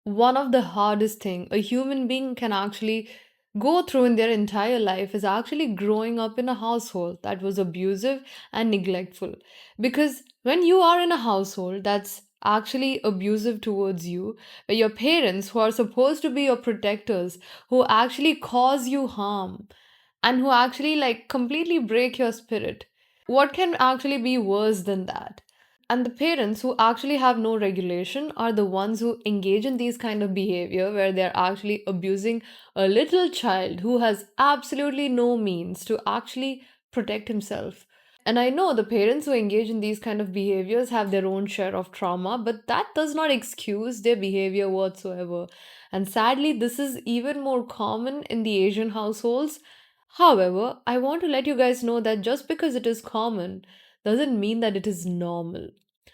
one of the hardest thing a human being can actually go through in their entire life is actually growing up in a household that was abusive and neglectful. Because when you are in a household that's actually abusive towards you, where your parents, who are supposed to be your protectors, who actually cause you harm and who actually like completely break your spirit, what can actually be worse than that? And the parents who actually have no regulation are the ones who engage in these kind of behavior where they're actually abusing a little child who has absolutely no means to actually protect himself. And I know the parents who engage in these kind of behaviors have their own share of trauma, but that does not excuse their behavior whatsoever. And sadly, this is even more common in the Asian households. However, I want to let you guys know that just because it is common doesn't mean that it is normal.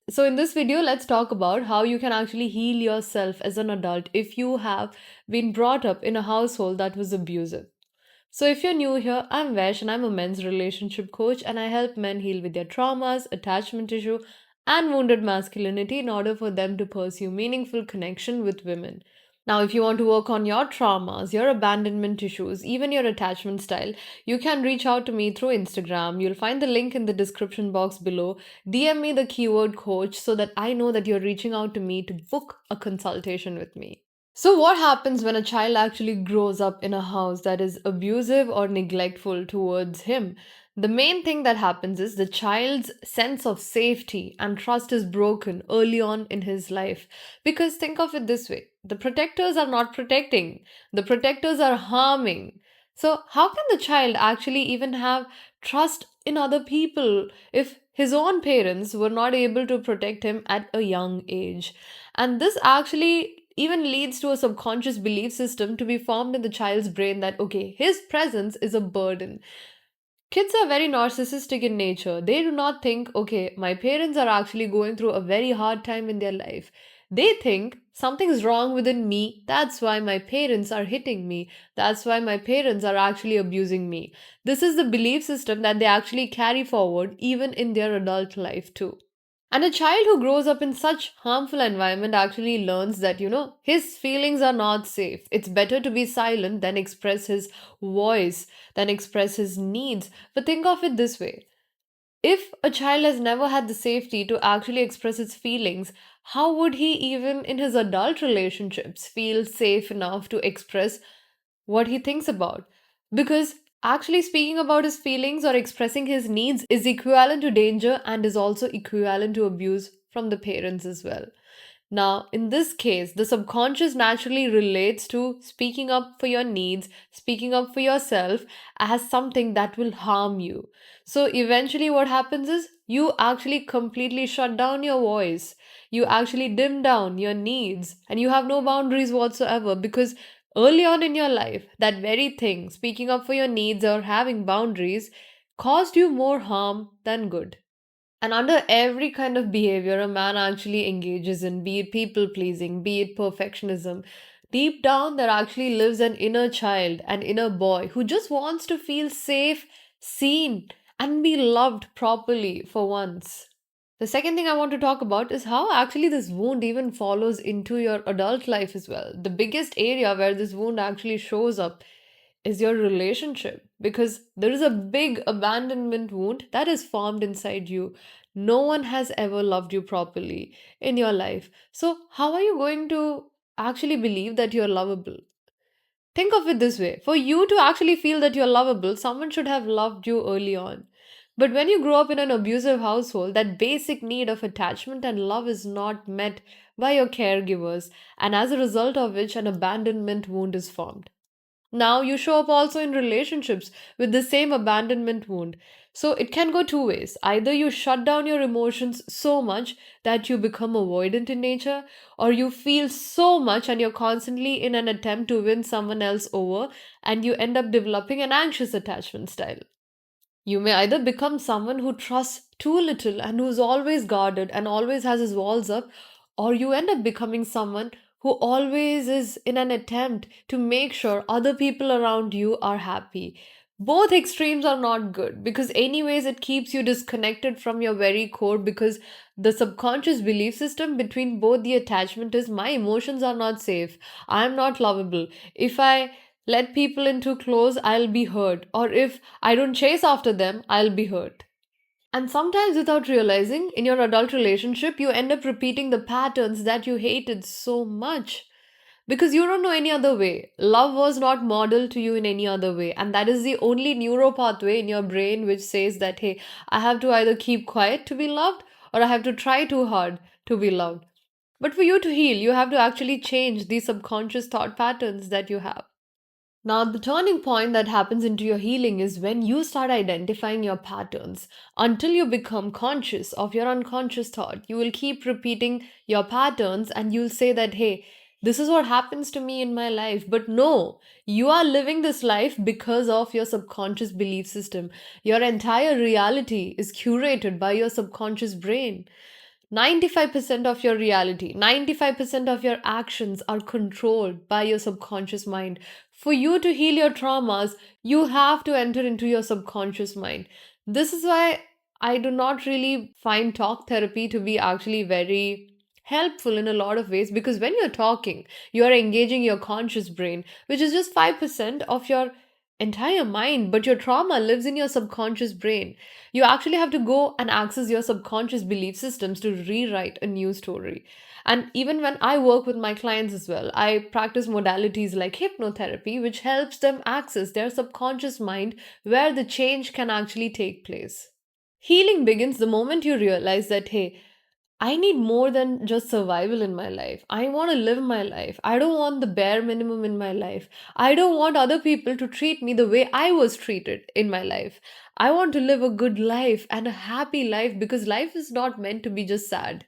So, in this video, let's talk about how you can actually heal yourself as an adult if you have been brought up in a household that was abusive. So, if you're new here, I'm Vesh and I'm a men's relationship coach, and I help men heal with their traumas, attachment issue, and wounded masculinity in order for them to pursue meaningful connection with women. Now, if you want to work on your traumas, your abandonment issues, even your attachment style, you can reach out to me through Instagram. You'll find the link in the description box below. DM me the keyword coach so that I know that you're reaching out to me to book a consultation with me. So, what happens when a child actually grows up in a house that is abusive or neglectful towards him? The main thing that happens is the child's sense of safety and trust is broken early on in his life. Because think of it this way, the protectors are not protecting, the protectors are harming. So, how can the child actually even have trust in other people if his own parents were not able to protect him at a young age? And this actually even leads to a subconscious belief system to be formed in the child's brain that, okay, his presence is a burden. Kids are very narcissistic in nature. They do not think, okay, my parents are actually going through a very hard time in their life. They think something's wrong within me. That's why my parents are hitting me. That's why my parents are actually abusing me. This is the belief system that they actually carry forward even in their adult life, too. And a child who grows up in such harmful environment actually learns that, his feelings are not safe. It's better to be silent than express his voice, than express his needs. But think of it this way. If a child has never had the safety to actually express his feelings, how would he even in his adult relationships feel safe enough to express what he thinks about? Because actually speaking about his feelings or expressing his needs is equivalent to danger and is also equivalent to abuse from the parents as well. Now, in this case, the subconscious naturally relates to speaking up for your needs, speaking up for yourself as something that will harm you. So, eventually, what happens is you actually completely shut down your voice. You actually dim down your needs and you have no boundaries whatsoever because early on in your life, that very thing, speaking up for your needs or having boundaries, caused you more harm than good. And under every kind of behavior a man actually engages in, be it people pleasing, be it perfectionism, deep down there actually lives an inner child, an inner boy who just wants to feel safe, seen, and be loved properly for once. The second thing I want to talk about is how actually this wound even follows into your adult life as well. The biggest area where this wound actually shows up is your relationship because there is a big abandonment wound that is formed inside you. No one has ever loved you properly in your life. So, how are you going to actually believe that you're lovable? Think of it this way, for you to actually feel that you're lovable, someone should have loved you early on. But when you grow up in an abusive household, that basic need of attachment and love is not met by your caregivers, and as a result of which, an abandonment wound is formed. Now you show up also in relationships with the same abandonment wound. So it can go two ways. Either you shut down your emotions so much that you become avoidant in nature, or you feel so much and you're constantly in an attempt to win someone else over, and you end up developing an anxious attachment style. You may either become someone who trusts too little and who's always guarded and always has his walls up, or you end up becoming someone who always is in an attempt to make sure other people around you are happy. Both extremes are not good because anyways it keeps you disconnected from your very core, because the subconscious belief system between both the attachment is my emotions are not safe, I'm not lovable, if I let people in too close I'll be hurt, or if I don't chase after them I'll be hurt. And sometimes, without realizing, in your adult relationship, you end up repeating the patterns that you hated so much because you don't know any other way. Love was not modeled to you in any other way. And that is the only neuro pathway in your brain which says that, hey, I have to either keep quiet to be loved or I have to try too hard to be loved. But for you to heal, you have to actually change these subconscious thought patterns that you have. Now, the turning point that happens into your healing is when you start identifying your patterns. Until you become conscious of your unconscious thought, you will keep repeating your patterns and you'll say that, hey, this is what happens to me in my life. But no, you are living this life because of your subconscious belief system. Your entire reality is curated by your subconscious brain. 95% of your reality, 95% of your actions are controlled by your subconscious mind. For you to heal your traumas, you have to enter into your subconscious mind. This is why I do not really find talk therapy to be actually very helpful in a lot of ways, because when you're talking, you are engaging your conscious brain, which is just 5% of your entire mind, but your trauma lives in your subconscious brain. You actually have to go and access your subconscious belief systems to rewrite a new story. And even when I work with my clients as well, I practice modalities like hypnotherapy, which helps them access their subconscious mind where the change can actually take place. Healing begins the moment you realize that, hey, I need more than just survival in my life. I want to live my life. I don't want the bare minimum in my life. I don't want other people to treat me the way I was treated in my life. I want to live a good life and a happy life, because life is not meant to be just sad.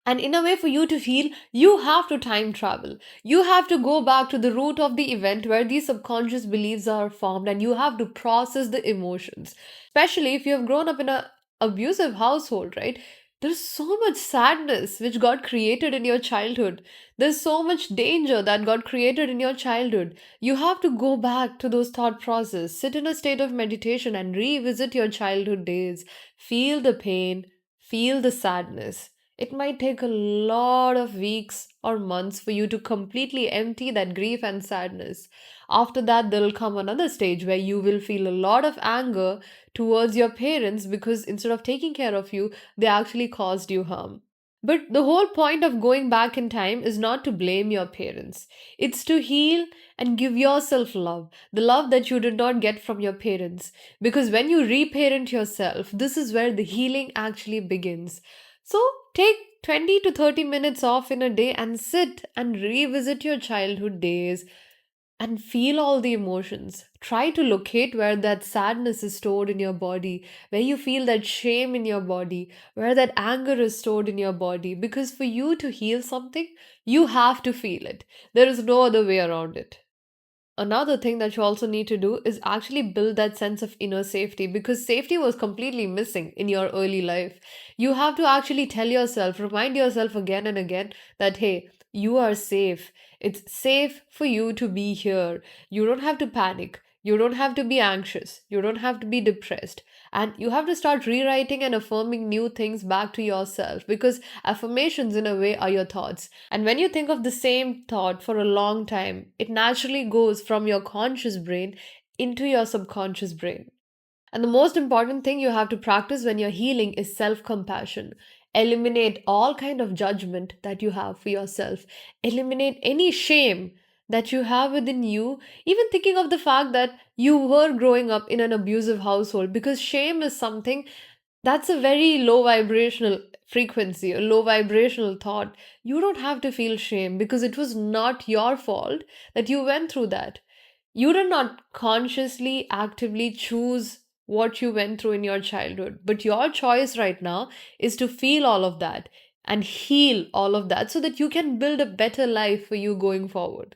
And in a way, for you to heal, you have to time travel. You have to go back to the root of the event where these subconscious beliefs are formed, and you have to process the emotions. Especially if you have grown up in a abusive household, right? There's so much sadness which got created in your childhood. There's so much danger that got created in your childhood. You have to go back to those thought process, sit in a state of meditation and revisit your childhood days. Feel the pain, feel the sadness. It might take a lot of weeks or months for you to completely empty that grief and sadness. After that, there will come another stage where you will feel a lot of anger towards your parents because instead of taking care of you, they actually caused you harm. But the whole point of going back in time is not to blame your parents. It's to heal and give yourself love, the love that you did not get from your parents. Because when you reparent yourself, this is where the healing actually begins. So take 20 to 30 minutes off in a day and sit and revisit your childhood days and feel all the emotions. Try to locate where that sadness is stored in your body, where you feel that shame in your body, where that anger is stored in your body. Because for you to heal something, you have to feel it. There is no other way around it. Another thing that you also need to do is actually build that sense of inner safety, because safety was completely missing in your early life. You have to actually tell yourself, remind yourself again and again that, hey, you are safe. It's safe for you to be here. You don't have to panic. You don't have to be anxious. You don't have to be depressed. And you have to start rewriting and affirming new things back to yourself, because affirmations, in a way, are your thoughts. And when you think of the same thought for a long time, it naturally goes from your conscious brain into your subconscious brain. And the most important thing you have to practice when you're healing is self-compassion. Eliminate all kind of judgment that you have for yourself. Eliminate any shame that you have within you, even thinking of the fact that you were growing up in an abusive household, because shame is something that's a very low vibrational frequency, a low vibrational thought. You don't have to feel shame because it was not your fault that you went through that. You did not consciously, actively choose what you went through in your childhood. But your choice right now is to feel all of that and heal all of that so that you can build a better life for you going forward.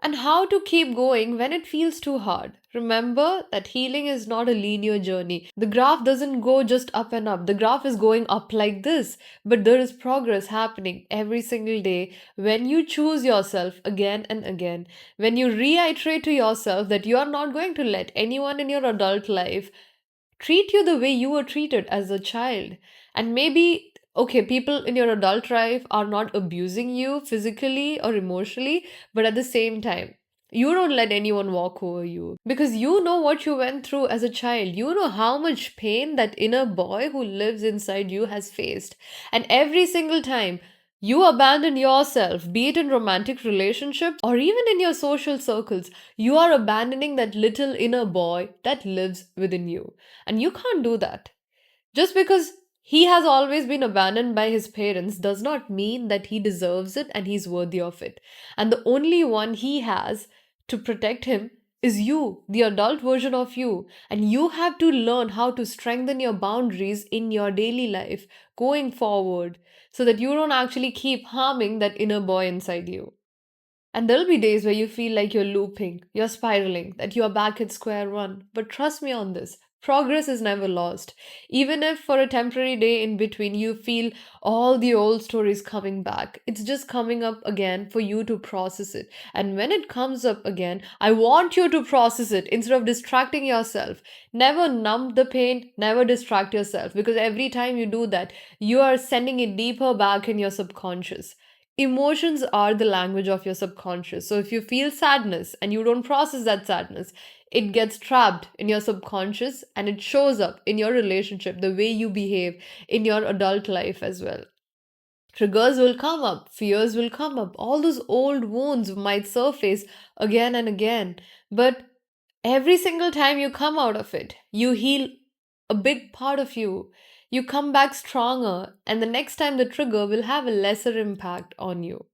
and how to keep going when it feels too hard. Remember that healing is not a linear journey. The graph doesn't go just up and up. The graph is going up like this, but there is progress happening every single day when you choose yourself again and again. When you reiterate to yourself that you are not going to let anyone in your adult life treat you the way you were treated as a child. And maybe, okay, people in your adult life are not abusing you physically or emotionally, but at the same time, you don't let anyone walk over you because you know what you went through as a child. You know how much pain that inner boy who lives inside you has faced. And every single time you abandon yourself, be it in romantic relationships or even in your social circles, you are abandoning that little inner boy that lives within you. And you can't do that. Just because he has always been abandoned by his parents does not mean that he deserves it and he's worthy of it. And the only one he has to protect him is you, the adult version of you. And you have to learn how to strengthen your boundaries in your daily life going forward so that you don't actually keep harming that inner boy inside you. And there'll be days where you feel like you're looping, you're spiraling, that you're back at square one. But trust me on this, progress is never lost. Even if for a temporary day in between you feel all the old stories coming back, it's just coming up again for you to process it. And when it comes up again, I want you to process it instead of distracting yourself. Never numb the pain, never distract yourself, because every time you do that, you are sending it deeper back in your subconscious. Emotions are the language of your subconscious. So if you feel sadness and you don't process that sadness, it gets trapped in your subconscious and it shows up in your relationship, the way you behave in your adult life as well. Triggers will come up, fears will come up, all those old wounds might surface again and again. But every single time you come out of it, you heal a big part of you. You come back stronger, and the next time the trigger will have a lesser impact on you.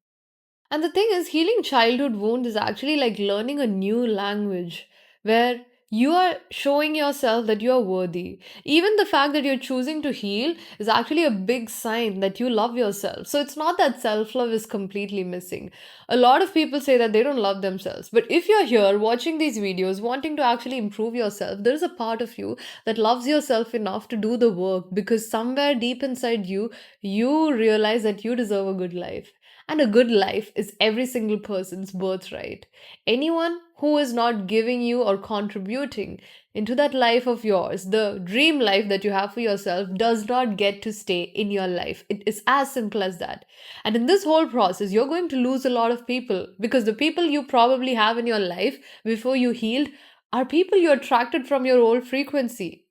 And the thing is, healing childhood wounds is actually like learning a new language where you are showing yourself that you are worthy. Even the fact that you're choosing to heal is actually a big sign that you love yourself. So it's not that self love is completely missing. A lot of people say that they don't love themselves. But if you're here watching these videos, wanting to actually improve yourself, there's a part of you that loves yourself enough to do the work because somewhere deep inside you, you realize that you deserve a good life. And a good life is every single person's birthright. Anyone who is not giving you or contributing into that life of yours, the dream life that you have for yourself, does not get to stay in your life. It is as simple as that. And in this whole process, you're going to lose a lot of people because the people you probably have in your life before you healed are people you attracted from your old frequency.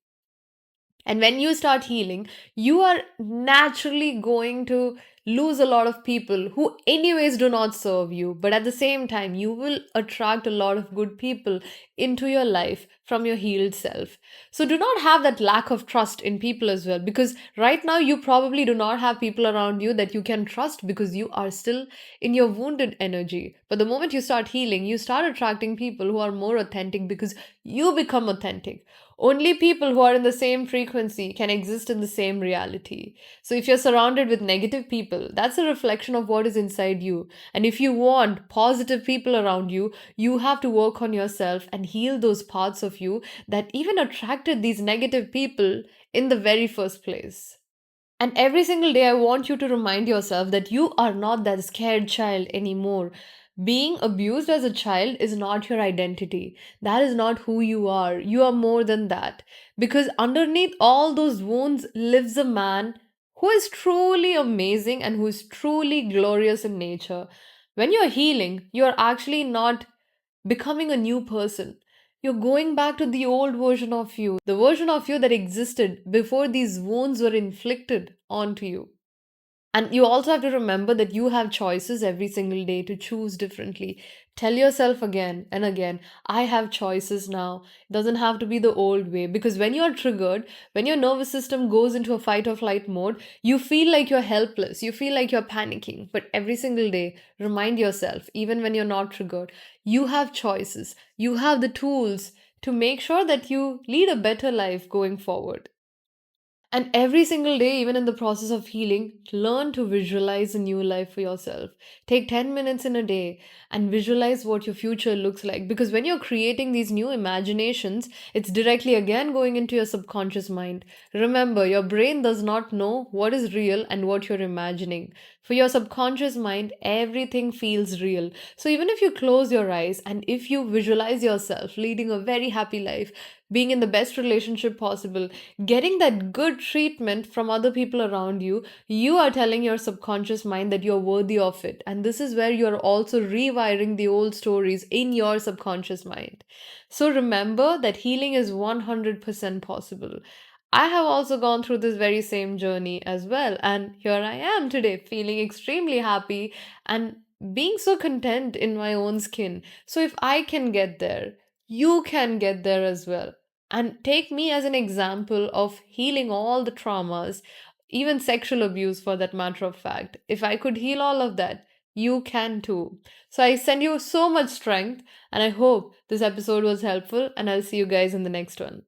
And when you start healing, you are naturally going to lose a lot of people who, anyways, do not serve you. But at the same time, you will attract a lot of good people into your life from your healed self. So do not have that lack of trust in people as well. Because right now, you probably do not have people around you that you can trust because you are still in your wounded energy. But the moment you start healing, you start attracting people who are more authentic because you become authentic. Only people who are in the same frequency can exist in the same reality. So, if you're surrounded with negative people, that's a reflection of what is inside you. And if you want positive people around you, you have to work on yourself and heal those parts of you that even attracted these negative people in the very first place. And every single day, I want you to remind yourself that you are not that scared child anymore. Being abused as a child is not your identity. That is not who you are. You are more than that. Because underneath all those wounds lives a man who is truly amazing and who is truly glorious in nature. When you're healing, you're actually not becoming a new person. You're going back to the old version of you, the version of you that existed before these wounds were inflicted onto you. And you also have to remember that you have choices every single day to choose differently. Tell yourself again and again, I have choices now. It doesn't have to be the old way. Because when you're triggered, when your nervous system goes into a fight or flight mode, you feel like you're helpless. You feel like you're panicking. But every single day, remind yourself, even when you're not triggered, you have choices. You have the tools to make sure that you lead a better life going forward. And every single day, even in the process of healing, learn to visualize a new life for yourself. Take 10 minutes in a day and visualize what your future looks like. Because when you're creating these new imaginations, it's directly again going into your subconscious mind. Remember, your brain does not know what is real and what you're imagining. For your subconscious mind, everything feels real. So even if you close your eyes and if you visualize yourself leading a very happy life, being in the best relationship possible, getting that good treatment from other people around you, you are telling your subconscious mind that you're worthy of it. And this is where you're also rewiring the old stories in your subconscious mind. So remember that healing is 100% possible. I have also gone through this very same journey as well. And here I am today, feeling extremely happy and being so content in my own skin. So if I can get there, you can get there as well. And take me as an example of healing all the traumas, even sexual abuse for that matter of fact. If I could heal all of that, you can too. So I send you so much strength, and I hope this episode was helpful, and I'll see you guys in the next one.